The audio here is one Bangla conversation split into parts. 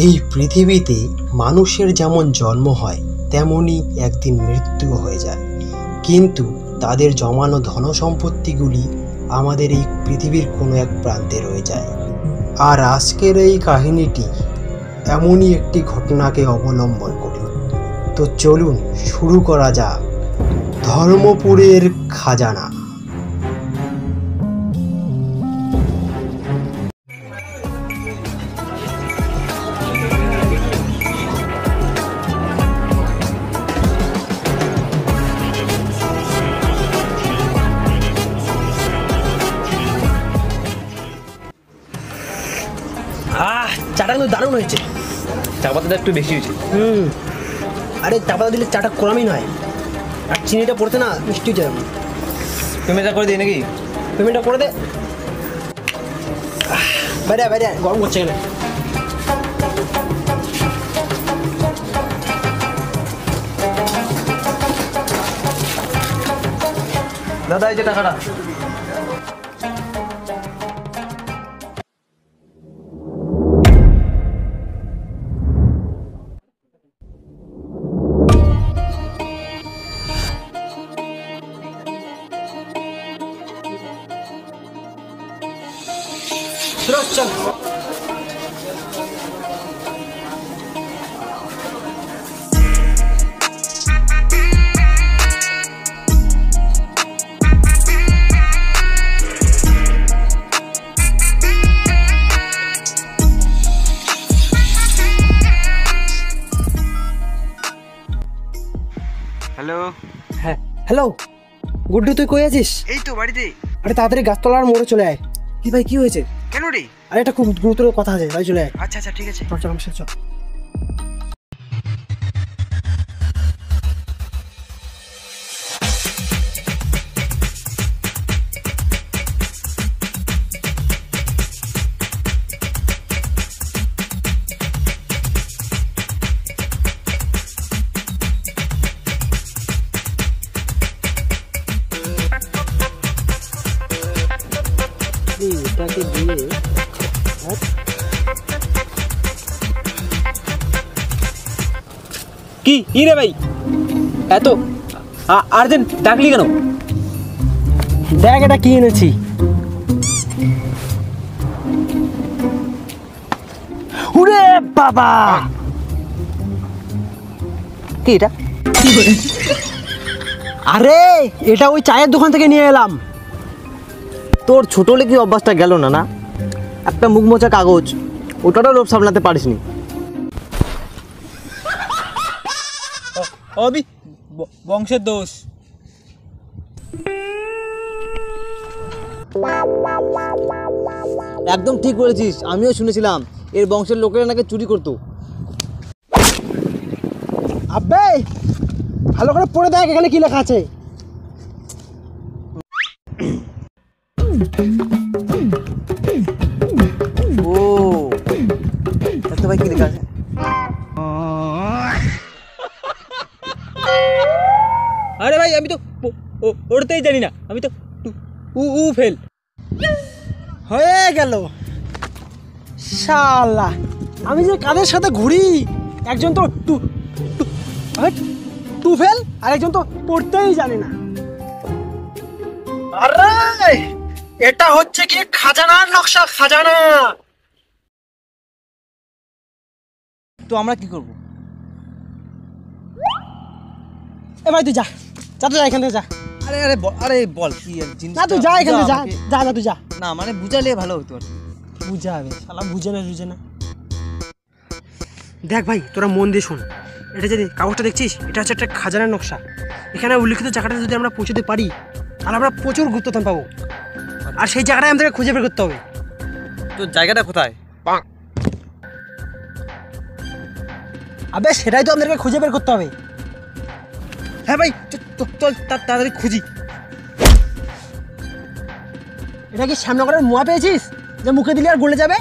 এই পৃথিবীতে মানুষের যেমন জন্ম হয় তেমনি একদিন মৃত্যু হয়ে যায়, কিন্তু তাদের জমানো ধনসম্পত্তিগুলি আমাদের এই পৃথিবীর কোনো এক প্রান্তে রয়ে যায়। আর আজকের এই কাহিনীটি এমনই একটি ঘটনাকে অবলম্বন করে। তো চলুন শুরু করা যাক ধর্মপুরের খাজানা। চাটা কিন্তু দারুণ হয়েছে। চা পাতাটা একটু বেশি হয়েছে। আরে চা পাতা দিলে চাটা করামই নয়, আর চিনিটা পড়তে না মিষ্টি হয়ে যাবে। পেমেন্টটা করে দিই নাকি? পেমেন্টটা করে দে। বাইরে বাইরে গরম করছে এখানে। দাদা এই যে টাকাটা। চল হ্যালো। হ্যাঁ হ্যালো গুড্ডু, তুই কই আছিস? এই তো বাড়িতে। আরে তাড়াতাড়ি গাছতলার মোড়ে চলে আয়। কি ভাই কি হয়েছে? কেন রে? আরে একটা খুব গুরুতর কথা আছে, ভাই চলে আয়। আচ্ছা আচ্ছা ঠিক আছে। চল চল আমার সাথে চল। এটাকে দিয়ে কি রে ভাই, এত আর্জেন্ট ডাকলি কেন? দেখ এটা কি এনেছি। উরে বাবা, কি এটা? আরে এটা ওই চায়ের দোকান থেকে নিয়ে এলাম। তোর ছোট লেগে অভ্যাসটা গেল না? না একটা মুখ মোছা কাগজ, ওটারও লোভ সামলাতে পারিসনি। বংশের দোষ। একদম ঠিক বলেছিস, আমিও শুনেছিলাম এর বংশের লোকেরা নাকি চুরি করতো। আব্বে ভালো করে পড়ে দেখ এখানে কি লেখা আছে। ও দেখতে ভাই কি লেখা আছে। আরে ভাই আমি তো পড়তেই জানি না, আমি তো উ ফেল হয়ে গেল। শালা আমি যে কাদের সাথে ঘুরি, একজন তো টু ফেল আর একজন তো পড়তেই জানে না। আরে এটা হচ্ছে কি খাজানার নকশা, খাজানা। তো আমরা কি করব? এ ভাই তুই যা যা, তুই যা এখান থেকে যা। আরে আরে আরে বল কি জিনিস? না তুই যা এখান থেকে, যা যা যা তুই যা। না মানে বুঝালে ভালো হতো। বুঝাবে শালা, বুঝে না। দেখ ভাই তোরা মন দিয়ে শোন, এটা যদি কাগজটা দেখছিস, এটা হচ্ছে একটা খাজানার নকশা। এখানে উল্লিখিত জায়গাটা যদি আমরা পৌঁছতে পারি তাহলে আমরা প্রচুর গুরুত্বস্থান পাবো, আর সেই জায়গাটাই আমাদেরকে খুঁজে বের করতে হবে। তো জায়গাটা কোথায়? আবে সেটাই তো আমাদেরকে খুঁজে বের করতে হবে। হ্যাঁ ভাই চল তাড়াতাড়ি খুঁজি। এটা কি শ্যামনগরের মোয়া পেয়েছিস যে মুখে দিলে আর গলে যাবে?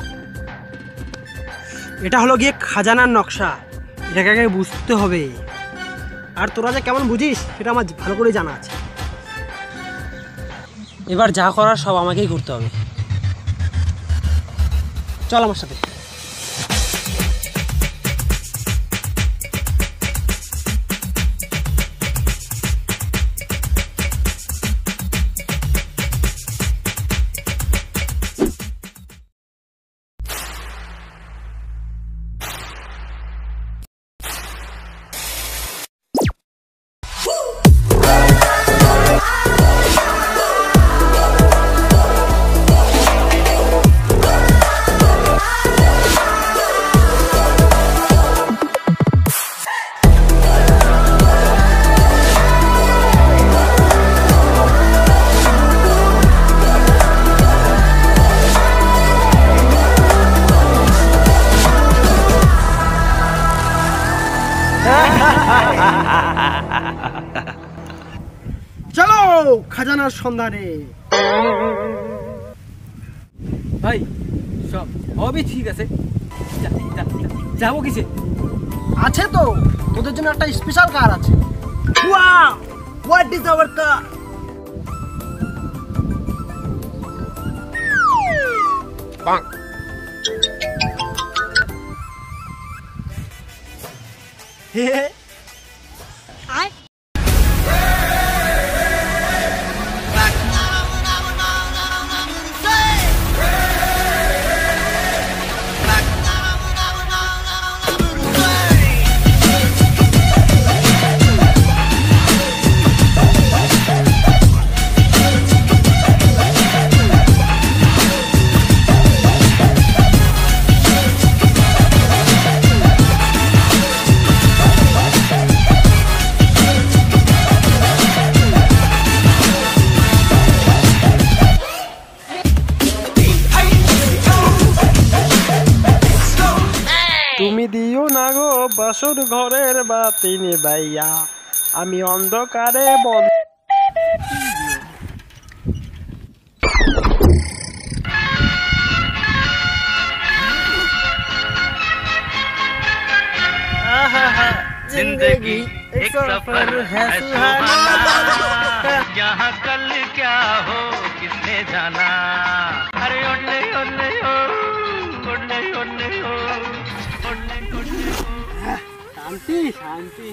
এটা হলো গিয়ে খাজানার নকশা, এটাকে আগে বুঝতে হবে। আর তোরা যে কেমন বুঝিস সেটা আমার ভালো করে জানা আছে। এবার যা করার সব আমাকেই করতে হবে। চল আমার সাথে। খাজানার সন্ধানে। ভাই সবই ঠিক আছে, যাবো কিসে? আছে তো, তোদের জন্য একটা স্পেশাল কার আছে। Wow, what is our car? তুমি দিও না গো বাসর ঘরের বাতি নিবাইয়া, আমি অন্ধকারে বন্ধ। जिंदगी एक सफर है सुहाना, यहाँ कल क्या हो किसने जाना। अरे ओढ़ने ओढ़ने हो, ओढ़ने ओढ़ने हो, ओढ़ने ओढ़ने हो। शांति शांति।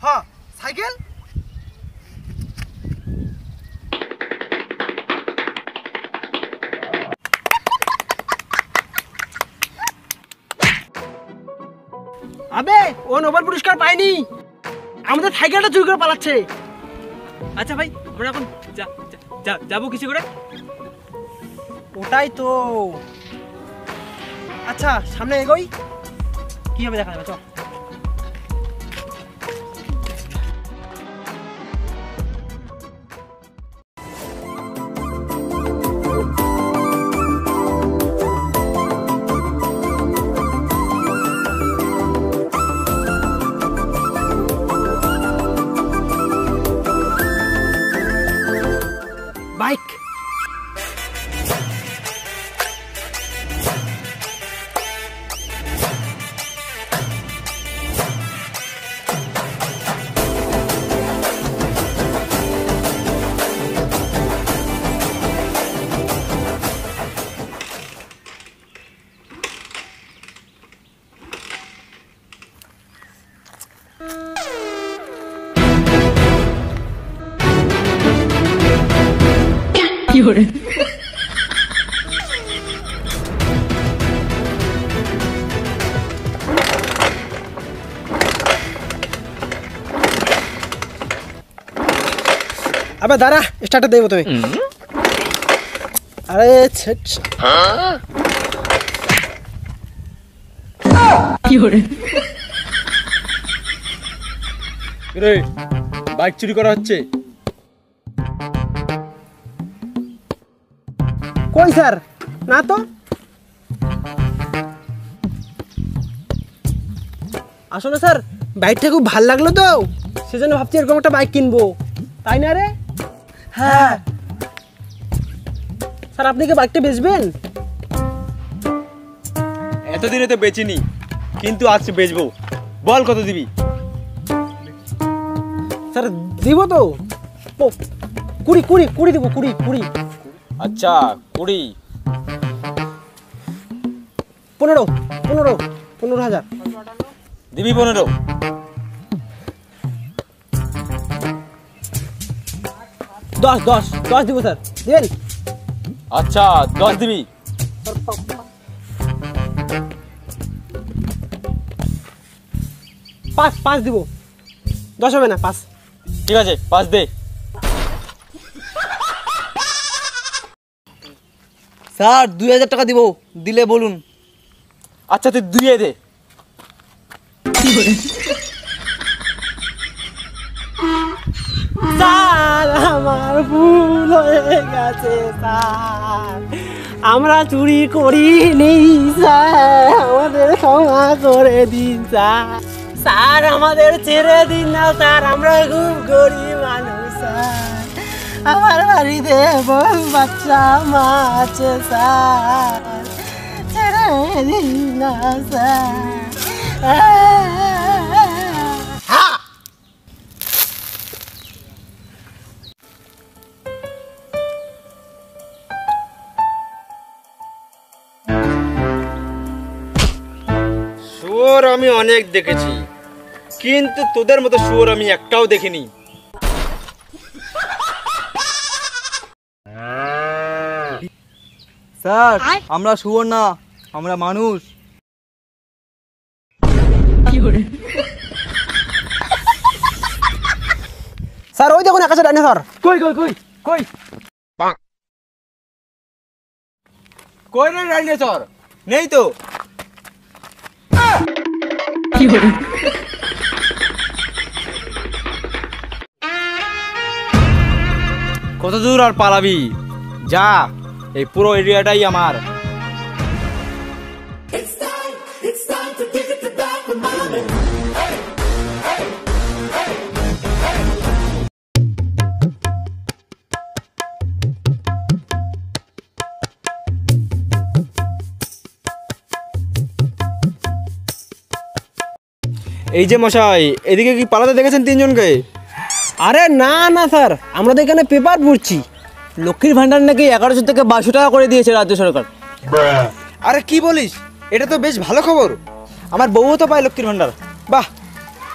হ্যাঁ, সাইকেল। আবে, ও নোবেল পুরস্কার পায়নি, আমাদের সাইকেলটা চুরি করে পালাচ্ছে। আচ্ছা ভাই, আমরা এখন যাবো কিছু করে? ওটাই তো। আচ্ছা, সামনে এগোই, কি হবে দেখা যাবে, চল। বাইক। কি করে? আবে দাঁড়া, স্টার্টার দেবো তুমি। আরে ছেট, কি করে? রে, বাইক চুরি করা হচ্ছে। কই স্যার? না তো। আসলে স্যার, বাইকটা খুব ভাল লাগলো তো, সেজন্য ভাবছি এরকম একটা বাইক কিনবো, তাই না রে? হ্যাঁ স্যার, আপনি কি বাইকটা বেচবেন? এতদিনে তো বেচিনি, কিন্তু আজ বেচবো। বল কত দিবি? স্যার দিব তো, 20 দিব, 20। আচ্ছা 20। 15,000 দিবি 15। 10 দিব স্যার, দিবেন? আচ্ছা 10 দিবি। 5 দিব, 10 হবে না, 5। ঠিক আছে, 5 দে। স্যার 2000 টাকা দিব, দিলে বলুন। আচ্ছা তুই 2 দে। স্যার আমার ভুল হয়ে গেছে স্যার, আমরা চুরি করিনি স্যার, আমাদের ক্ষমা করে দিন স্যার। স্যার আমাদের ছেড়ে দিন না স্যার, আমরা খুব গরিব মানুষ স্যার, আমার বাড়িতে বউ বাচ্চা মা আছে স্যার, ছেড়ে দিন না স্যার। শুয়োর আমি অনেক দেখেছি, কিন্তু তোদের মতো শুয়োর আমি একটাও দেখিনি। স্যার আমরা শুয়োর না, আমরা মানুষ। স্যার ওই দেখুন আকাশে ডাইনোসর। কই কই কই কই কই রে ডাইনোসর? নেই তো। কত দূর আর পালাবি? যা, এই পুরো এরিয়াটাই আমার। এই যে মশাই, এদিকে কি পালাতে দেখেছেন তিনজনকে? আরে না না স্যার, আমরা তো এখানে পেপার পড়ছি। লক্ষ্মীর ভান্ডার নাকি 1100 থেকে 1200 টাকা করে দিয়েছে রাজ্য সরকার। আরে কি বলিস, এটা তো বেশ ভালো খবর। আমার বউও তো পায় লক্ষ্মীর ভান্ডার। বাহ,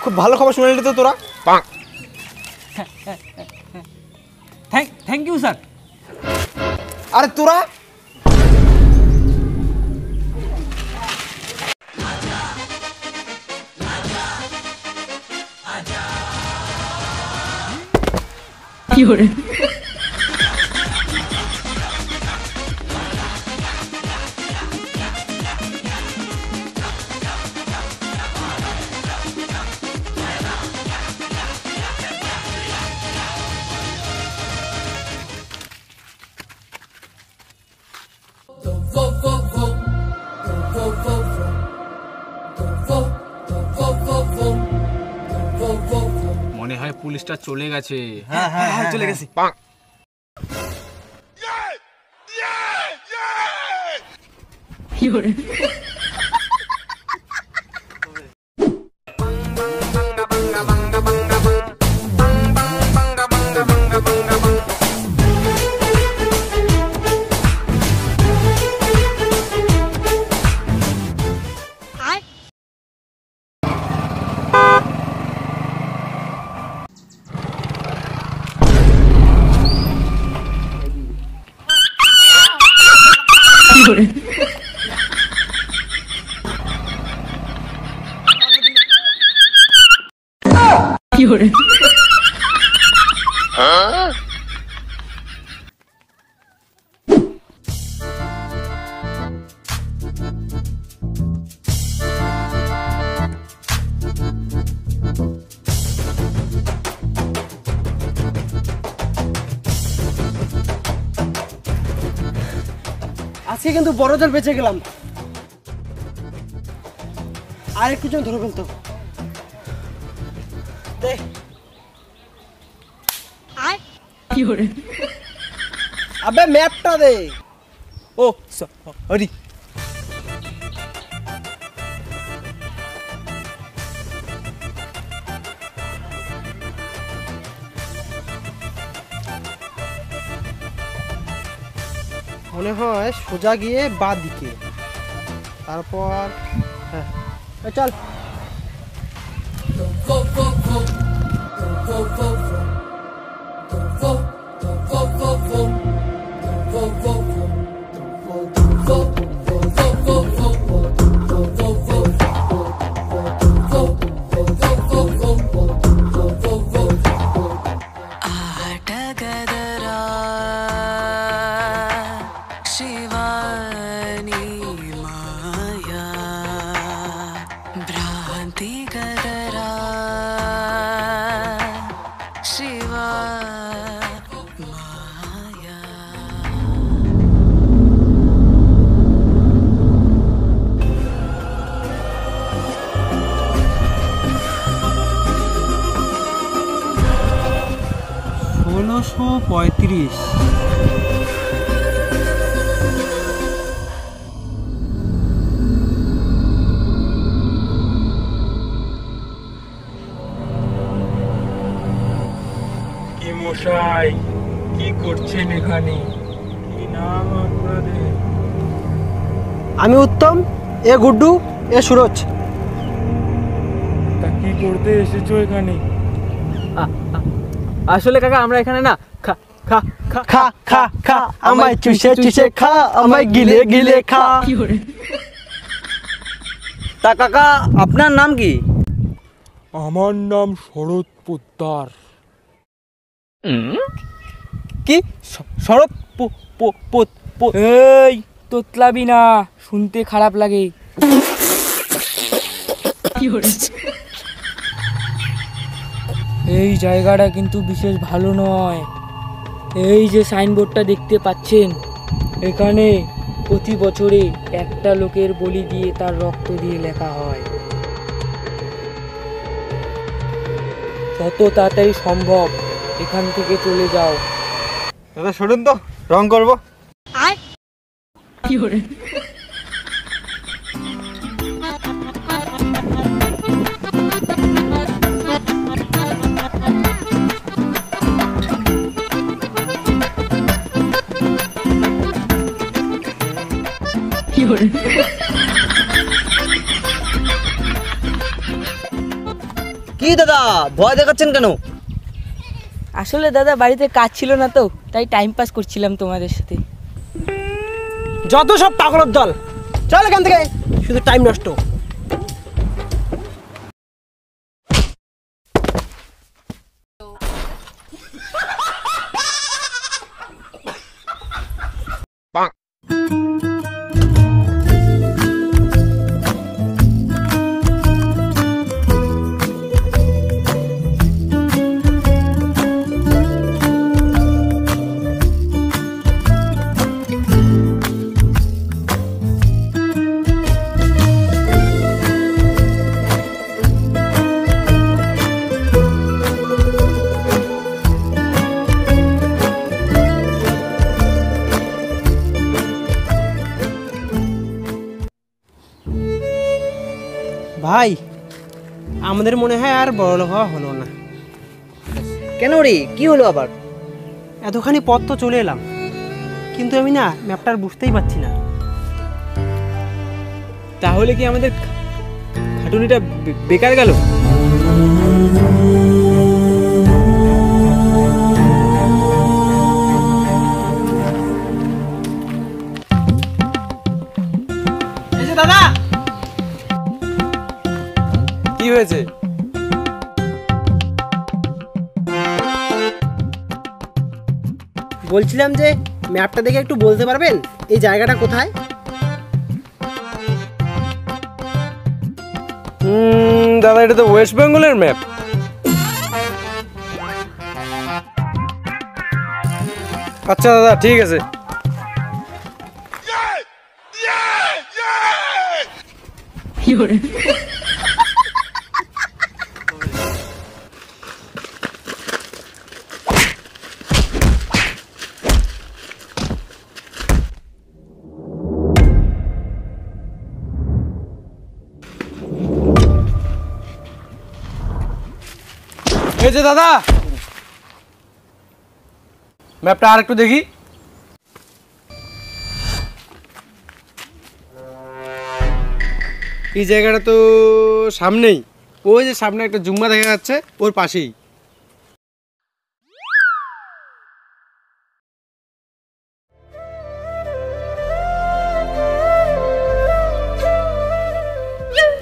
খুব ভালো খবর শুনে নিলি তো তোরা। Thank you sir. আরে তোরা মনে হয় পুলিশটা চলে গেছে। হ্যাঁ চলে গেছি। আজকে কিন্তু বড়দের বেঁচে গেলাম। আর একটু জন ধরে ফেলতো। আবে ম্যাপটা দে। ও সরি। মনে হয় সোজা গিয়ে বাঁ দিকে, তারপর হ্যাঁ চল। 35। কি মশাই, কি করছেন এখানে? কি নাম আপনাদের? আমি উত্তম, এ গুড্ডু, এ সুরজ। তা কি করতে এসেছো এখানে? আসলে কাকা আমরা এখানে না খা খা খা খা খা খা, আমায় চুষে চুষে খা, আমায় গিলে গিলে খা। তা কাকা আপনার নাম কি? আমার নাম শরৎ পোদ্দার। কি শরৎ এই তোতলাবি না, শুনতে খারাপ লাগে। এই জায়গাটা কিন্তু বিশেষ ভালো নয়। এই যে সাইনবোর্ডটা দেখতে পাচ্ছেন, এখানে প্রতি বছরে একটা লোকের বলি দিয়ে তার রক্ত দিয়ে লেখা হয়। যত তাড়াতাড়ি সম্ভব এখান থেকে চলে যাও। দাদা শুনুন তো, রং করবো। কি দাদা ভয় দেখাচ্ছেন কেন? আসলে দাদা বাড়িতে কাজ ছিল না তো, তাই টাইম পাস করছিলাম তোমাদের সাথে। যত সব পাগলের দল, চল এখান থেকে, শুধু টাইম নষ্ট। ভাই, আমাদের মনে হয় আর বড়লোক হওয়া হলো না। কেন রে, কি হলো আবার? এতখানি পথ তো চলে এলাম, কিন্তু আমি না ম্যাপটা আর বুঝতেই পারছি না। তাহলে কি আমাদের খাটুনিটা বেকার গেল? দাদা, কি হয়েছে? বলছিলাম যে ম্যাপটা দেখে একটু বলতে পারবেন এই জায়গাটা কোথায়? দাদা এটা তো ওয়েস্ট বেঙ্গলের ম্যাপ। আচ্ছা দাদা ঠিক আছে। এই যে দাদা, ম্যাপটা আর একটু দেখি। এই জায়গাটা তো সামনেই, ওই যে সামনে একটা জুম্মা দেখা যাচ্ছে, ওর পাশেই।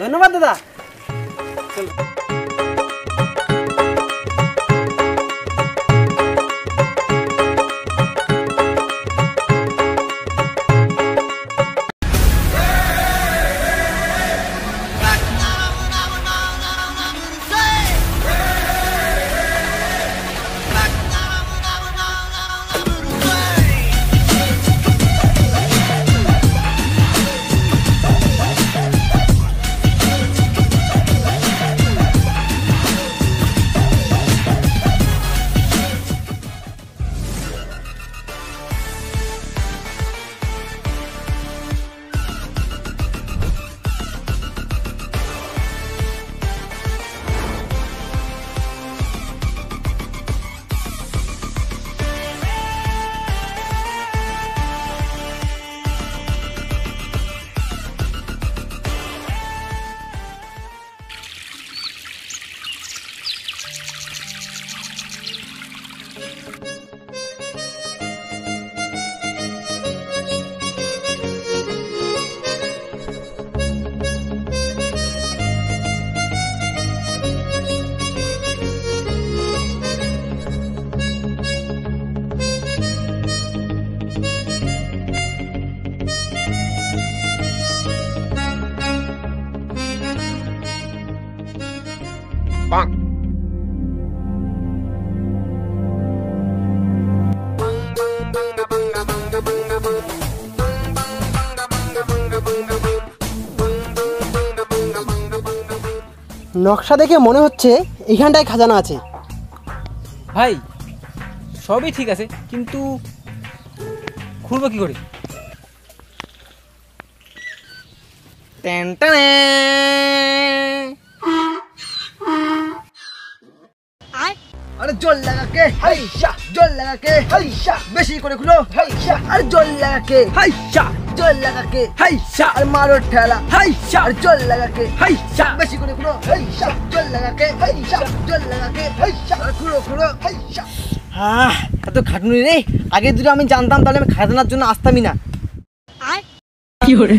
ধন্যবাদ দাদা। নকশা দেখে মনে হচ্ছে এইখানটায় খাজানা আছে। ভাই সবই ঠিক আছে, কিন্তু খুলবো কি করে? আরে জল লাগাকে হাইশা, জল লাগাকে হাইশা, বেশি করে খুলো হাইশা, আরে জল লাগাকে হাইশা, জল লাগাকে হাইশা, আর মারো ঠেলা হাইশা, আর জল লাগাকে হাইশা, বেশি করে খুলো হাইশা, জল লাগাকে হাইশা, জল লাগাকে হাইশা, আর খুলো খুলো হাইশা। এত খাটুনি রে, আগে যদি আমি জানতাম তাহলে আমি খাজানার জন্য আসতামই না। কি করে?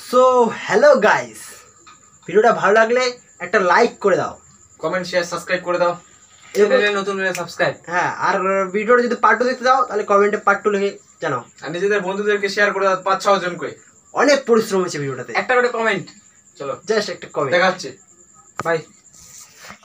সো হ্যালো গাইস, ভিডিওটা ভালো লাগলে একটা লাইক করে দাও, কমেন্ট শেয়ার সাবস্ক্রাইব করে দাও, চ্যানেলে নতুন হলে সাবস্ক্রাইব। হ্যাঁ, আর ভিডিওটা যদি পার্ট 2 দেখতে দাও তাহলে কমেন্টে পার্ট 2 লিখে জানাও, আর নিজেদের বন্ধুদেরকে শেয়ার করে দাও 5-6 জন করে। অনেক পরিশ্রম হয়েছে ভিডিওটাতে, একটা করে কমেন্ট, চলো জাস্ট একটা কমেন্ট। দেখা হচ্ছে, বাই।